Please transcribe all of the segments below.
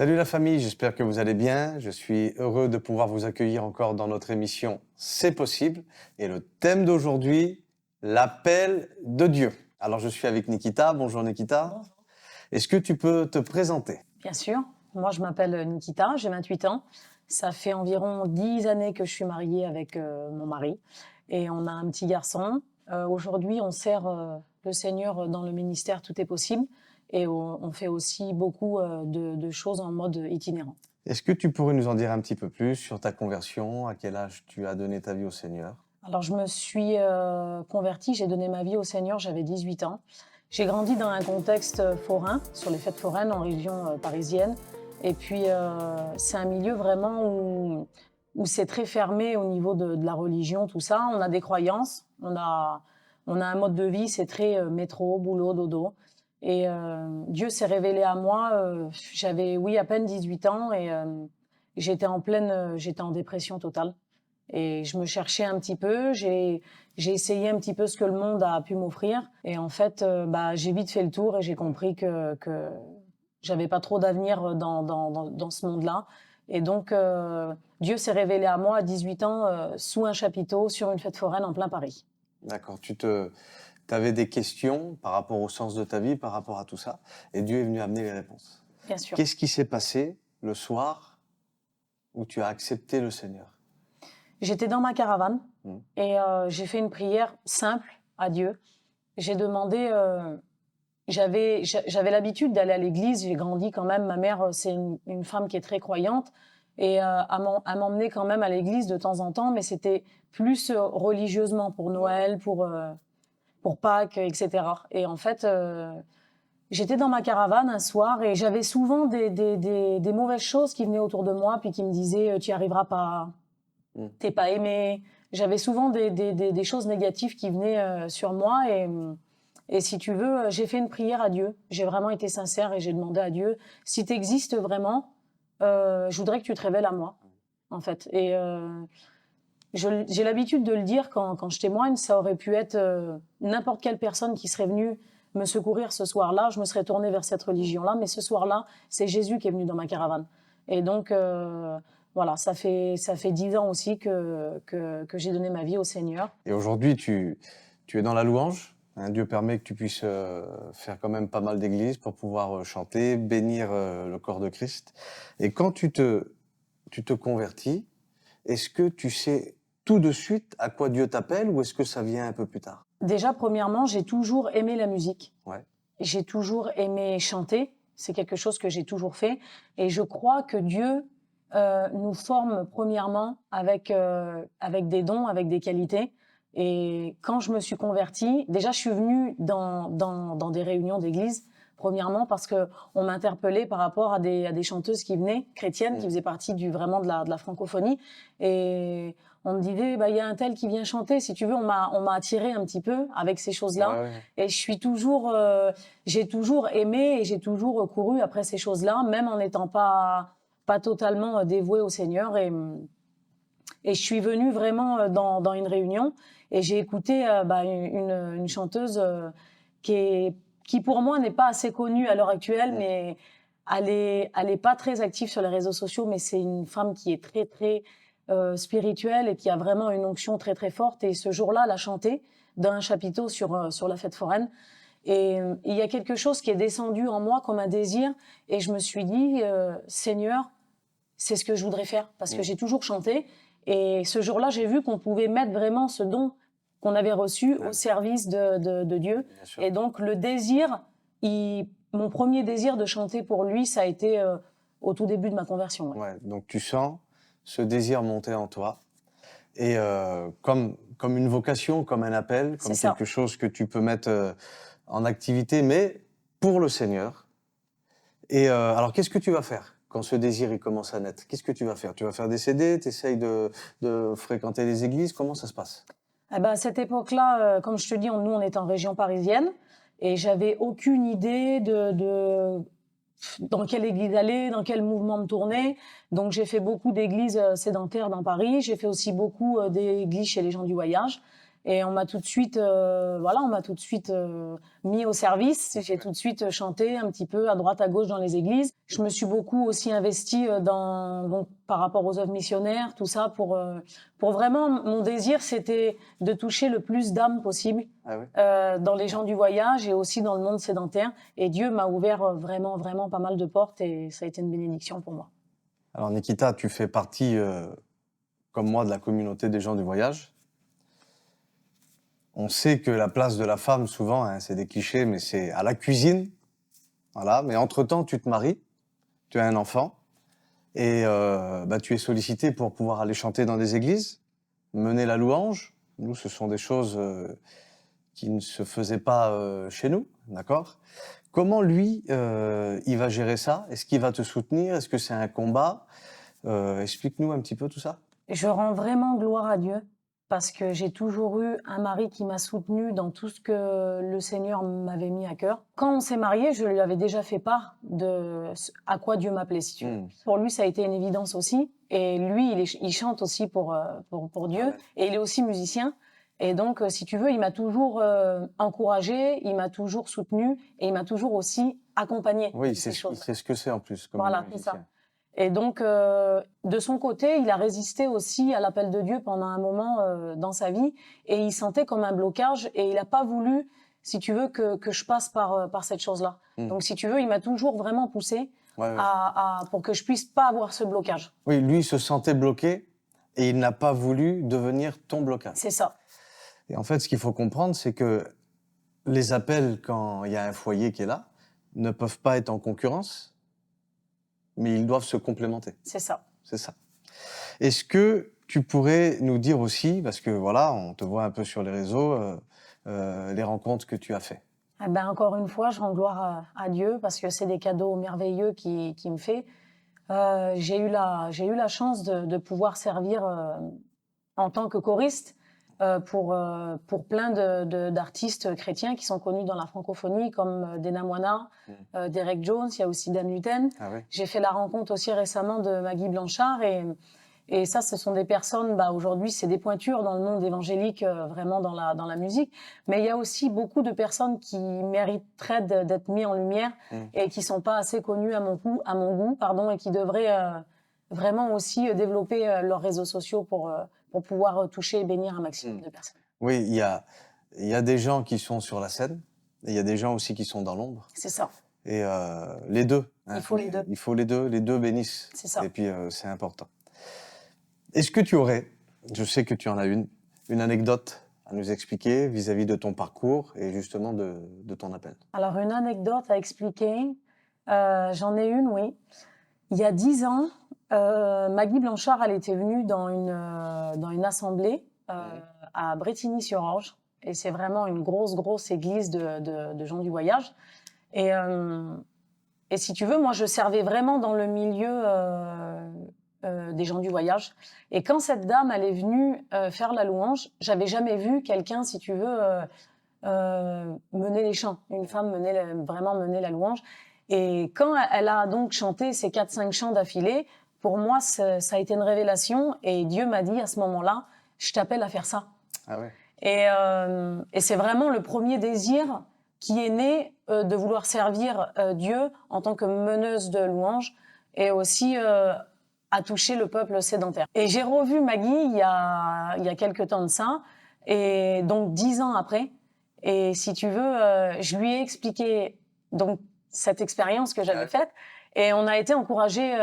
Salut la famille, j'espère que vous allez bien. Je suis heureux de pouvoir vous accueillir encore dans notre émission C'est possible. Et le thème d'aujourd'hui, l'appel de Dieu. Alors je suis avec Nikita. Bonjour Nikita. Bonjour. Est-ce que tu peux te présenter? Bien sûr. Moi, je m'appelle Nikita, j'ai 28 ans. Ça fait environ 10 années que je suis mariée avec mon mari et on a un petit garçon. Aujourd'hui, on sert le Seigneur dans le ministère Tout est possible et on fait aussi beaucoup de choses en mode itinérant. Est-ce que tu pourrais nous en dire un petit peu plus sur ta conversion? À quel âge tu as donné ta vie au Seigneur? Alors, je me suis convertie, j'ai donné ma vie au Seigneur, j'avais 18 ans. J'ai grandi dans un contexte forain, sur les fêtes foraines en région parisienne. Et puis, c'est un milieu vraiment où c'est très fermé au niveau de la religion, tout ça. On a des croyances, on a un mode de vie, c'est très métro, boulot, dodo. Et Dieu s'est révélé à moi, j'avais, oui, à peine 18 ans et j'étais j'étais en dépression totale. Et je me cherchais un petit peu, j'ai essayé un petit peu ce que le monde a pu m'offrir. Et en fait, j'ai vite fait le tour et j'ai compris que j'avais pas trop d'avenir dans ce monde-là. Et donc, Dieu s'est révélé à moi à 18 ans sous un chapiteau sur une fête foraine en plein Paris. D'accord, avais des questions par rapport au sens de ta vie, par rapport à tout ça, et Dieu est venu amener les réponses. Bien sûr. Qu'est-ce qui s'est passé le soir où tu as accepté le Seigneur? J'étais dans ma caravane et j'ai fait une prière simple à Dieu. J'ai demandé, j'avais l'habitude d'aller à l'église, j'ai grandi quand même, ma mère c'est une femme qui est très croyante et à m'emmener quand même à l'église de temps en temps, mais c'était plus religieusement pour Noël, pour Pâques, etc. Et en fait, j'étais dans ma caravane un soir et j'avais souvent des mauvaises choses qui venaient autour de moi puis qui me disaient tu n'y arriveras pas, t'es pas aimé. J'avais souvent des choses négatives qui venaient sur moi et si tu veux, j'ai fait une prière à Dieu. J'ai vraiment été sincère et j'ai demandé à Dieu si tu existes vraiment, je voudrais que tu te révèles à moi, en fait. Et j'ai l'habitude de le dire quand je témoigne, ça aurait pu être n'importe quelle personne qui serait venue me secourir ce soir-là, je me serais tournée vers cette religion-là, mais ce soir-là, c'est Jésus qui est venu dans ma caravane. Et donc, voilà, ça fait 10 ans aussi que j'ai donné ma vie au Seigneur. Et aujourd'hui, tu es dans la louange. Hein, Dieu permet que tu puisses faire quand même pas mal d'églises pour pouvoir chanter, bénir le corps de Christ. Et quand tu te convertis, est-ce que tu sais tout de suite à quoi Dieu t'appelle ou est-ce que ça vient un peu plus tard? Déjà, premièrement, j'ai toujours aimé la musique. Ouais. J'ai toujours aimé chanter. C'est quelque chose que j'ai toujours fait. Et je crois que Dieu nous forme premièrement avec des dons, avec des qualités. Et quand je me suis convertie, déjà je suis venue dans des réunions d'église, premièrement parce que on m'interpellait par rapport à des chanteuses qui venaient, chrétiennes, qui faisaient partie vraiment de la francophonie. Et on me disait, il y a un tel qui vient chanter, si tu veux, on m'a attiré un petit peu avec ces choses-là. Ouais. Et j'ai toujours aimé et j'ai toujours couru après ces choses-là, même en n'étant pas totalement dévouée au Seigneur. Et je suis venue vraiment dans une réunion et j'ai écouté une chanteuse qui pour moi n'est pas assez connue à l'heure actuelle, mais elle est pas très active sur les réseaux sociaux, mais c'est une femme qui est très très spirituelle et qui a vraiment une onction très très forte. Et ce jour-là, elle a chanté dans un chapiteau sur la fête foraine. Et il y a quelque chose qui est descendu en moi comme un désir et je me suis dit Seigneur, c'est ce que je voudrais faire parce que j'ai toujours chanté. Et ce jour-là, j'ai vu qu'on pouvait mettre vraiment ce don qu'on avait reçu au service de Dieu. Et donc, le désir, mon premier désir de chanter pour lui, ça a été au tout début de ma conversion. Ouais, donc tu sens ce désir monter en toi. Et comme une vocation, comme un appel, comme quelque chose que tu peux mettre en activité, mais pour le Seigneur. Et alors, qu'est-ce que tu vas faire quand ce désir il commence à naître? Qu'est-ce que tu vas faire? Tu vas faire des CD? Tu essayes de fréquenter les églises? Comment ça se passe? À cette époque-là, comme je te dis, nous, on est en région parisienne et j'avais aucune idée dans quelle église aller, dans quel mouvement me tourner. Donc, j'ai fait beaucoup d'églises sédentaires dans Paris. J'ai fait aussi beaucoup d'églises chez les gens du voyage. Et on m'a tout de suite, mis au service. J'ai tout de suite chanté un petit peu à droite, à gauche dans les églises. Je me suis beaucoup aussi investie par rapport aux œuvres missionnaires, tout ça, pour vraiment, mon désir, c'était de toucher le plus d'âmes possible dans les gens du voyage et aussi dans le monde sédentaire. Et Dieu m'a ouvert vraiment, vraiment pas mal de portes et ça a été une bénédiction pour moi. Alors Nikita, tu fais partie, comme moi, de la communauté des gens du voyage. On sait que la place de la femme, souvent, hein, c'est des clichés, mais c'est à la cuisine. Voilà. Mais entre-temps, tu te maries, tu as un enfant, et tu es sollicité pour pouvoir aller chanter dans des églises, mener la louange. Nous, ce sont des choses qui ne se faisaient pas chez nous, d'accord ? Comment lui, il va gérer ça ? Est-ce qu'il va te soutenir ? Est-ce que c'est un combat ? Explique-nous un petit peu tout ça. Je rends vraiment gloire à Dieu parce que j'ai toujours eu un mari qui m'a soutenue dans tout ce que le Seigneur m'avait mis à cœur. Quand on s'est mariés, je lui avais déjà fait part de à quoi Dieu m'appelait, si tu veux. Pour lui, ça a été une évidence aussi. Et lui, il chante aussi pour Dieu. Et il est aussi musicien. Et donc, si tu veux, il m'a toujours encouragée, il m'a toujours soutenue et il m'a toujours aussi accompagnée. Oui, il sait ce que c'est en plus. Comme voilà, c'est ça. Et donc, de son côté, il a résisté aussi à l'appel de Dieu pendant un moment dans sa vie, et il sentait comme un blocage, et il n'a pas voulu, si tu veux, que je passe par cette chose-là. Donc, si tu veux, il m'a toujours vraiment poussé pour que je puisse pas avoir ce blocage. Oui, lui, il se sentait bloqué, et il n'a pas voulu devenir ton blocage. C'est ça. Et en fait, ce qu'il faut comprendre, c'est que les appels, quand il y a un foyer qui est là, ne peuvent pas être en concurrence, mais ils doivent se complémenter. C'est ça. C'est ça. Est-ce que tu pourrais nous dire aussi, parce que voilà, on te voit un peu sur les réseaux, les rencontres que tu as fait. Eh ben, encore une fois, je rends gloire à Dieu parce que c'est des cadeaux merveilleux qu'il me fait. J'ai eu la chance de pouvoir servir en tant que choriste pour plein d'artistes chrétiens qui sont connus dans la francophonie, comme Dena Moana, Derek Jones, il y a aussi Dan Luten. Ah oui. J'ai fait la rencontre aussi récemment de Maggie Blanchard, et ça, ce sont des personnes, aujourd'hui, c'est des pointures dans le monde évangélique, vraiment dans la musique, mais il y a aussi beaucoup de personnes qui mériteraient d'être mis en lumière et qui sont pas assez connues à mon goût, et qui devraient vraiment aussi développer leurs réseaux sociaux pour pouvoir toucher et bénir un maximum de personnes. Oui, il y a des gens qui sont sur la scène, et il y a des gens aussi qui sont dans l'ombre. C'est ça. Et les deux. Hein, il faut les deux. Il faut les deux bénissent. C'est ça. Et puis c'est important. Est-ce que tu aurais, je sais que tu en as une anecdote à nous expliquer vis-à-vis de ton parcours et justement de ton appel? Alors, une anecdote à expliquer, j'en ai une, oui. Il y a 10 ans, Maggie Blanchard, elle était venue dans une assemblée à Brétigny-sur-Orge. Et c'est vraiment une grosse église de gens du voyage. Et si tu veux, moi, je servais vraiment dans le milieu des gens du voyage. Et quand cette dame, elle est venue faire la louange, j'avais jamais vu quelqu'un, si tu veux, mener les chants. Une femme vraiment mener la louange. Et quand elle a donc chanté ces 4-5 chants d'affilée, pour moi, ça a été une révélation. Et Dieu m'a dit à ce moment-là, je t'appelle à faire ça. Ah ouais. Et c'est vraiment le premier désir qui est né de vouloir servir Dieu en tant que meneuse de louange et aussi à toucher le peuple sédentaire. Et j'ai revu Maggie il y a quelques temps de ça, et donc 10 ans après. Et si tu veux, je lui ai expliqué donc cette expérience que j'avais faite, et on a été encouragés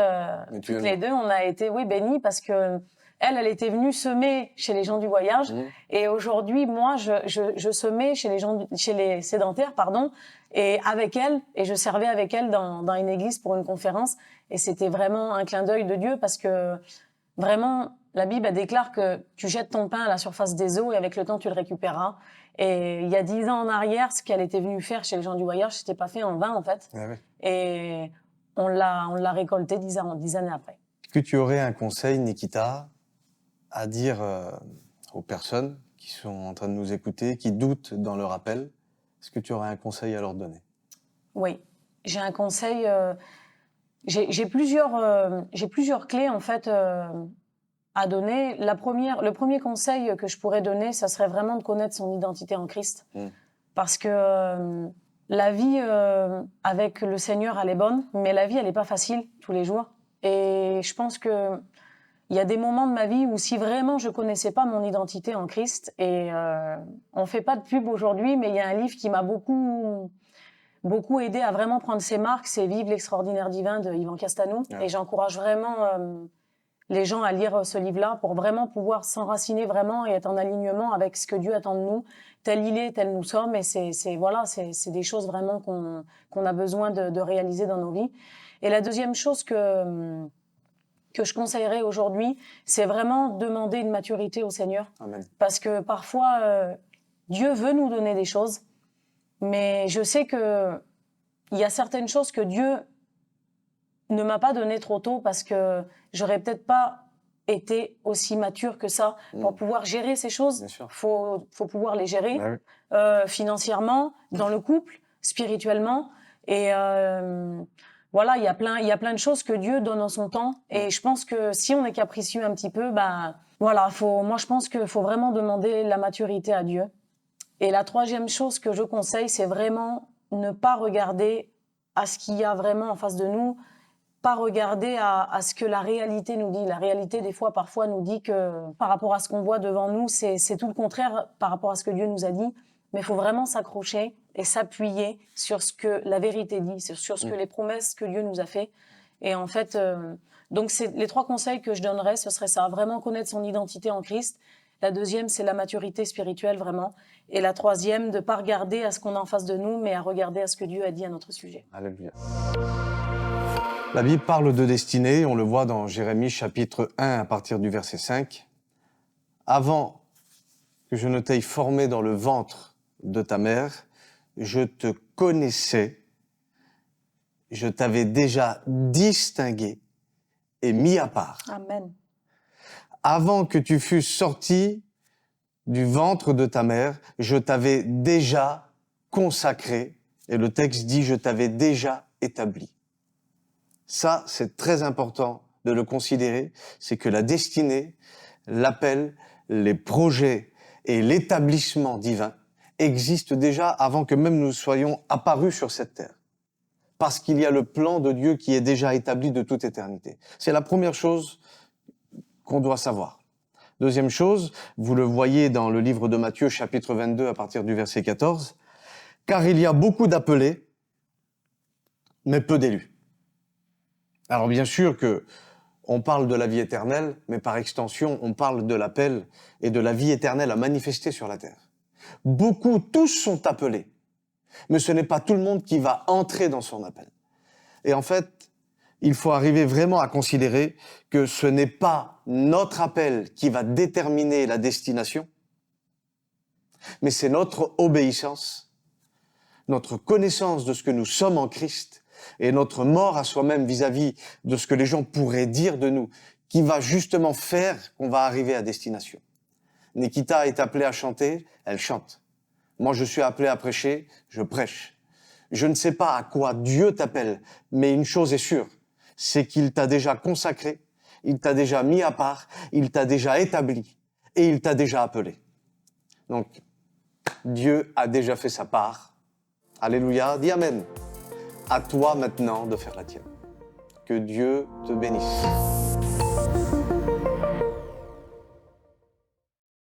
toutes les deux. On a été bénis parce que elle était venue semer chez les gens du voyage, et aujourd'hui, moi, je semais chez les sédentaires, et avec elle, et je servais avec elle dans une église pour une conférence, et c'était vraiment un clin d'œil de Dieu parce que vraiment, la Bible elle déclare que tu jettes ton pain à la surface des eaux et avec le temps, tu le récupéreras. Et il y a 10 ans en arrière, ce qu'elle était venue faire chez les gens du voyage, c'était pas fait en vain, en fait. Ah oui. Et on l'a récolté 10 années après. Est-ce que tu aurais un conseil, Nikita, à dire aux personnes qui sont en train de nous écouter, qui doutent dans leur appel? Est-ce que tu aurais un conseil à leur donner? Oui, j'ai un conseil. J'ai plusieurs clés, en fait, à donner, le premier conseil que je pourrais donner, ça serait vraiment de connaître son identité en Christ. Parce que la vie avec le Seigneur, elle est bonne, mais la vie, elle n'est pas facile tous les jours. Et je pense que il y a des moments de ma vie où si vraiment je connaissais pas mon identité en Christ, et on fait pas de pub aujourd'hui, mais il y a un livre qui m'a beaucoup aidé à vraiment prendre ses marques, c'est Vive l'extraordinaire divin de Yvan Castanou. Ouais. Et j'encourage vraiment les gens à lire ce livre-là pour vraiment pouvoir s'enraciner vraiment et être en alignement avec ce que Dieu attend de nous. Tel il est, tel nous sommes. Et c'est des choses vraiment qu'on a besoin de réaliser dans nos vies. Et la deuxième chose que je conseillerais aujourd'hui, c'est vraiment demander une maturité au Seigneur. Amen. Parce que parfois, Dieu veut nous donner des choses, mais je sais qu'il y a certaines choses que Dieu ne m'a pas données trop tôt parce que j'aurais peut-être pas été aussi mature que ça pour pouvoir gérer ces choses. Faut pouvoir les gérer financièrement, dans le couple, spirituellement. Et voilà, il y a plein de choses que Dieu donne en son temps. Et je pense que si on est capricieux un petit peu, voilà, moi je pense qu'il faut vraiment demander la maturité à Dieu. Et la troisième chose que je conseille, c'est vraiment ne pas regarder à ce qu'il y a vraiment en face de nous, pas regarder à ce que la réalité nous dit. La réalité, des fois, parfois, nous dit que par rapport à ce qu'on voit devant nous, c'est tout le contraire par rapport à ce que Dieu nous a dit. Mais il faut vraiment s'accrocher et s'appuyer sur ce que la vérité dit, sur ce que les promesses que Dieu nous a fait. Et en fait, donc c'est les trois conseils que je donnerais, ce serait ça, vraiment connaître son identité en Christ. La deuxième, c'est la maturité spirituelle, vraiment. Et la troisième, de ne pas regarder à ce qu'on a en face de nous, mais à regarder à ce que Dieu a dit à notre sujet. Alléluia. La Bible parle de destinée, on le voit dans Jérémie chapitre 1 à partir du verset 5. Avant que je ne t'aie formé dans le ventre de ta mère, je te connaissais, je t'avais déjà distingué et mis à part. Amen. Avant que tu fusses sorti du ventre de ta mère, je t'avais déjà consacré, et le texte dit, je t'avais déjà établi. Ça, c'est très important de le considérer, c'est que la destinée, l'appel, les projets et l'établissement divin existent déjà avant que même nous soyons apparus sur cette terre. Parce qu'il y a le plan de Dieu qui est déjà établi de toute éternité. C'est la première chose qu'on doit savoir. Deuxième chose, vous le voyez dans le livre de Matthieu, chapitre 22, à partir du verset 14, « Car il y a beaucoup d'appelés, mais peu d'élus. » Alors bien sûr que on parle de la vie éternelle, mais par extension, on parle de l'appel et de la vie éternelle à manifester sur la terre. Beaucoup, tous sont appelés, mais ce n'est pas tout le monde qui va entrer dans son appel. Et en fait, il faut arriver vraiment à considérer que ce n'est pas notre appel qui va déterminer la destination, mais c'est notre obéissance, notre connaissance de ce que nous sommes en Christ et notre mort à soi-même vis-à-vis de ce que les gens pourraient dire de nous, qui va justement faire qu'on va arriver à destination. Nikita est appelée à chanter, elle chante. Moi, je suis appelé à prêcher, je prêche. Je ne sais pas à quoi Dieu t'appelle, mais une chose est sûre, c'est qu'il t'a déjà consacré, il t'a déjà mis à part, il t'a déjà établi et il t'a déjà appelé. Donc, Dieu a déjà fait sa part. Alléluia, dis Amen. À toi maintenant de faire la tienne. Que Dieu te bénisse.